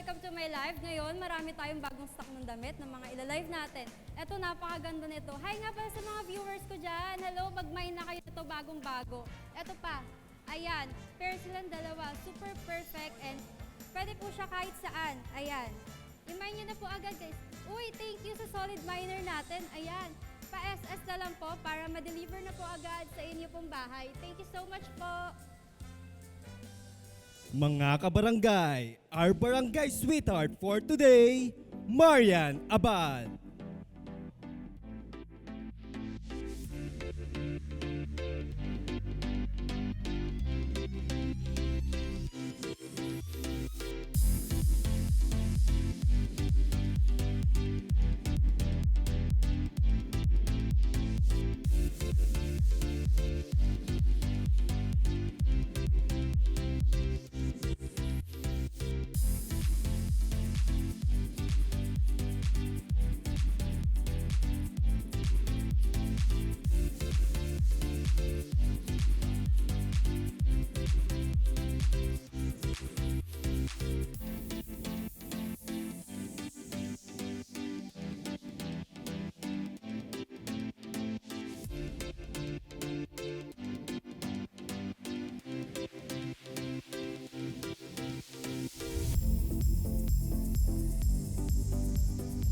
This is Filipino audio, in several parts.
welcome to my live. Ngayon, marami tayong bagong stock ng damit ng mga ilalive natin. Eto, napakaganda nito. Hi nga pala sa mga viewers ko dyan. Hello, mag-mine na kayo ito bagong-bago. Eto pa, ayan, pair silang dalawa. Super perfect and pwede po siya kahit saan. Ayan. I-mine nyo na po agad, guys. Uy, thank you sa solid miner natin. Ayan. Pa-SS na lang po para ma-deliver na po agad sa inyo pong bahay. Thank you so much po. Mga kabarangay, our barangay sweetheart for today, Marian Abad.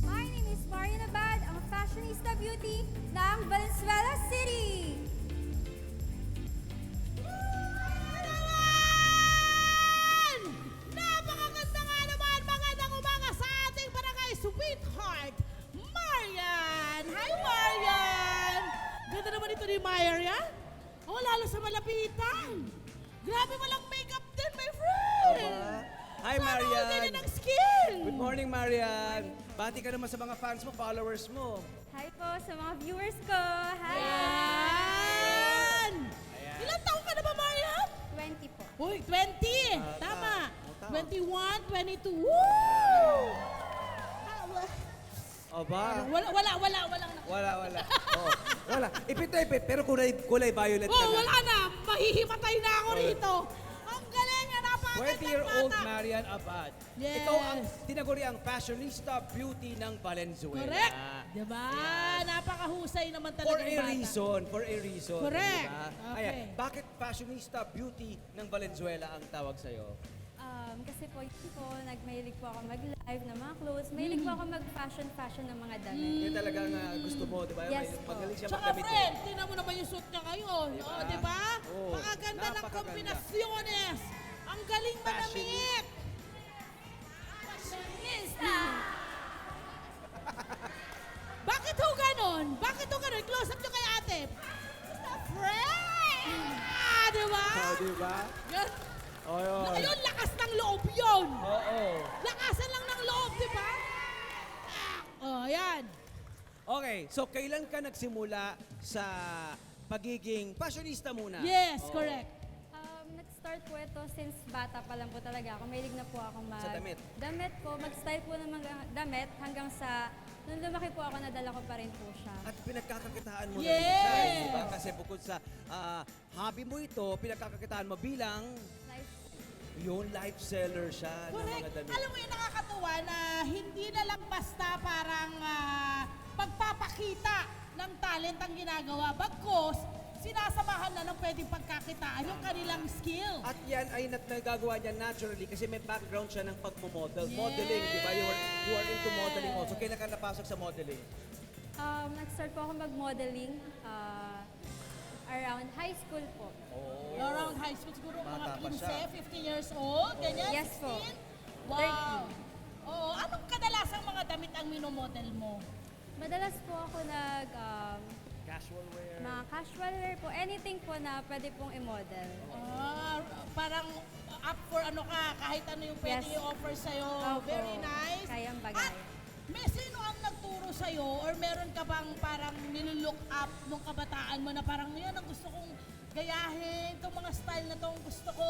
My name is Marian Abad, ang fashionista beauty ng Valenzuela City. Napakaganda nga naman, magandang umaga sa ating barangay sweetheart, Marian! Hi, Marian! Ganda naman ito ni Marian. Oh, lalo sa malapitan. Grabe walang makeup din, my friend! Hi, Sana all Marian! din ng skin! Good morning, Marian! Bati ka naman sa mga fans mo, followers mo. Hi po sa mga viewers ko. Hi! Yan! Ilang taon ka na ba, Marian? 20 po. Uy, 20! Tama! tama. 21, 22. Woo! Aba? Walang Wala. Oh, wala. Ipit, pero kulay violet ka Oh, na. wala na. Mahihimatay na ako rito. Ang galing na napakagandang 20-year-old bata. Marian Abad. Yes. Ikaw ang tinaguriang fashionista beauty ng Valenzuela. Correct. Diba? Napakahusay naman talaga For ng a bata. reason. Correct. Diba? Okay. Ayan, bakit fashionista beauty ng Valenzuela ang tawag sa'yo? Kasi po, nagmahilig po ako mag-live ng mga clothes. Mahilig po ako mag-fashion ng mga damit. Yan talaga ang gusto mo, di ba? Yes po. Magaling siya Tsaka magdamit. friend, tingnan mo naman yung suit niya ngayon. Diba? Oh, diba? Oo. Pakaganda ng Napakaganda. kombinasyones. Ang galing manamit. Fashionista! Bakit ho ganon? Close up nyo kay ate. Friend! Diba? Oh, di ba? Yan. Oh, yun. Ayun, lakas ng loob yun. Oo. Lakasan lang ng loob, di ba? Oh, yan. Okay, so kailan ka nagsimula sa pagiging fashionista muna? Yes, Oo. correct. Nag-start po ito since bata pa lang po talaga ako. Mahilig na po ako Sa damit? Damit po, mag-style po ng mga damit hanggang sa nung lumaki po ako, nadala ko pa rin po siya. At pinagkakakitaan mo Yes! na rin siya, di ba? Kasi bukod sa hobby mo ito, pinagkakakitaan mo bilang Life. yung life seller siya ng Correct. mga damit. Alam mo yung nakakatuwa na hindi na lang basta parang pagpapakita ng talent ang ginagawa. Bagkos, sinasamahan na ng pwedeng pagkakitaan yung kanilang skill. At yan ay nagagawa niya naturally kasi may background siya ng pagmomodel. Yes. Modeling, di ba? You are into modeling also. Kailan ka napasok sa modeling? Nag-start po ako mag-modeling around high school po. Around high school, siguro mga Bata pa siya. 15, 50 years old, ganyan, Yes po. 16? Wow! Oo, anong kadalasang mga damit ang minomodel mo? Madalas po ako Casual wear. mga casual wear po, anything po na pwede pong i-model. Parang up for ano ka, kahit ano yung pwede Yes. i-offer sa'yo. Opo. Very nice. Kayang bagay. At may sino ang nagturo sa'yo or meron ka bang parang nilook up nung kabataan mo na parang yan ang gusto kong gayahin, itong mga style na itong gusto ko.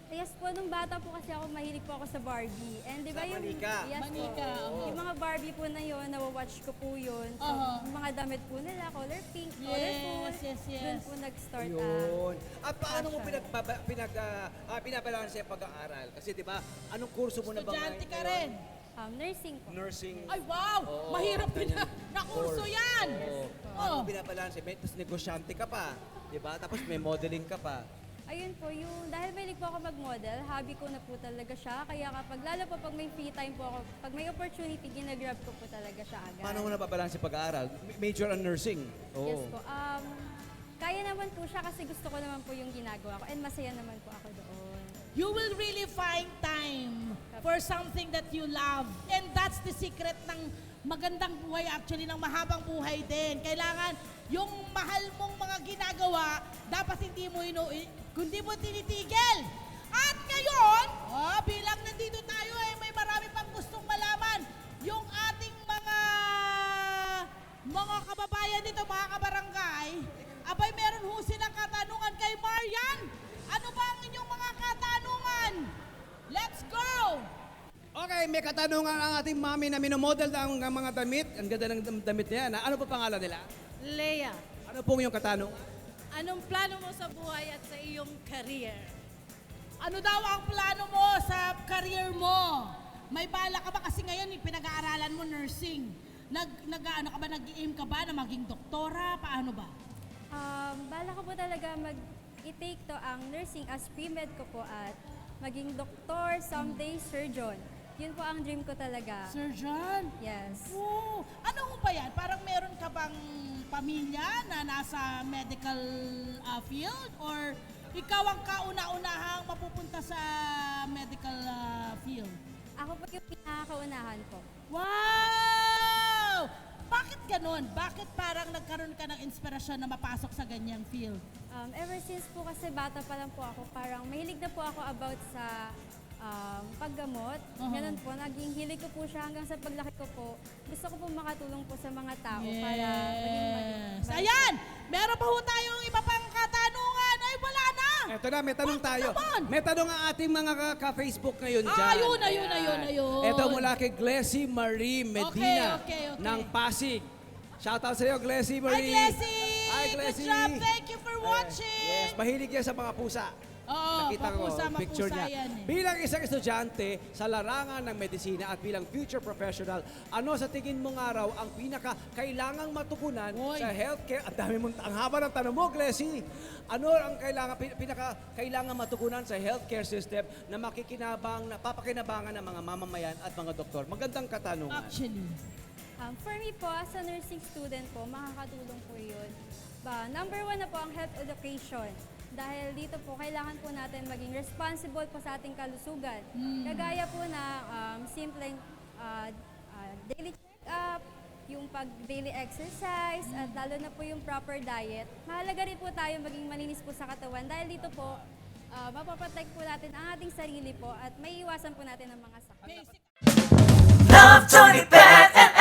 Yes po, nung bata po kasi ako, mahilig po ako sa Barbie. And di ba Sa yung... manika. Yes Manika, po. oo. Yung mga Barbie po na yun, nawawatch ko po yun. So, yung mga damit po nila, color pink, colorful. Yes. Doon po nag-start Yun. At paano mo passion. pinabalanse ang pag-aaral? Kasi di ba, anong kurso mo na ba Estudyante ka ngayon? rin. Nursing po. Nursing. Ay, wow! Oo, Mahirap din ganyan. na kurso yan! Oo. Oo. Paano mo binabalanse? May tapos negosyante ka pa. Di ba? Tapos may modeling ka pa. Ayun po, dahil mahilig po ako mag-model, hobby ko na po talaga siya. Kaya kapag, lalo po pag may free time po ako, pag may opportunity, ginagrab ko po talaga siya agad. Paano mo nababalanse pag-aaral? Major on nursing. Oo. Yes po. Kaya naman po siya kasi gusto ko naman po yung ginagawa ko and masaya naman po ako doon. You will really find time for something that you love. And that's the secret ng magandang buhay, actually, ng mahabang buhay din. Kailangan yung mahal mong mga ginagawa, dapat hindi mo tinitigil. At ngayon, bilang nandito tayo, may marami pang gustong malaman. Yung ating mga kababayan dito, mga kabarangay, abay meron ho silang katanungan kay Marian. Ano ba ang inyong mga katanungan? Let's go! Okay, may katanungan ang ating mami na minomodel ng mga damit. Ang ganda ng damit niya. Ano pa pangalan nila? Leia, Ano pong yung katanungan? anong plano mo sa buhay at sa iyong career? Ano daw ang plano mo sa career mo? May bala ka ba kasi ngayon pinag-aaralan mo nursing? Nag-aim ka ba na maging doktora? Paano ba? Bala ko po talaga i-take to ang nursing as pre-med ko po at maging doktor, someday surgeon. Yun po ang dream ko talaga. Surgeon? Yes. Oo. Ano mo ba yan? Parang meron ka bang pamilya na nasa medical field? Or ikaw ang kauna-unahang mapupunta sa medical field? Ako po yung pinakaunahan po. Wow! Bakit ganun? Bakit parang nagkaroon ka ng inspirasyon na mapasok sa ganyang field? Ever since po kasi bata pa lang po ako, parang mahilig na po ako about sa paggamot. Ganun po, naging hilig ko po siya hanggang sa paglaki ko po. Gusto ko po makatulong po sa mga tao para maging Ayan! Meron pa ho tayong iba pang katanungan. Ay, wala na! Eto na, may tanong tayo. naman? May tanong ang ating mga ka-Facebook ngayon dyan. Ayun. Ayan. Eto mula kay Glessy Marie Medina Okay. ng Pasig. Shoutout sa iyo, Glessy Hi, Marie. Glessy! Hi, Glessy. Good job! Thank you for watching! Yes, mahilig yan sa mga pusa. Oo, Nakita ko, papusa, picture mapusa niya. yan eh. Bilang isang estudyante sa larangan ng medisina at bilang future professional, ano sa tingin mong araw ang pinaka-kailangang matugunan Hoy. sa healthcare? Ang haba ng tanong mo, Glessy. Ano ang pinaka-kailangan matugunan sa healthcare system na papakinabangan ng mga mamamayan at mga doktor? Magandang katanungan. Actually. For me po, as a nursing student po, makakatulong po yun. Number one na po ang health education. Dahil dito po, kailangan po natin maging responsible po sa ating kalusugan. Kagaya po na simpleng daily check-up, yung pag-daily exercise, at lalo na po yung proper diet. Mahalaga rin po tayo maging malinis po sa katawan dahil dito po, mapaprotect po natin ang ating sarili po at may iwasan po natin ang mga sakit. Basic. Love Tony Bennett.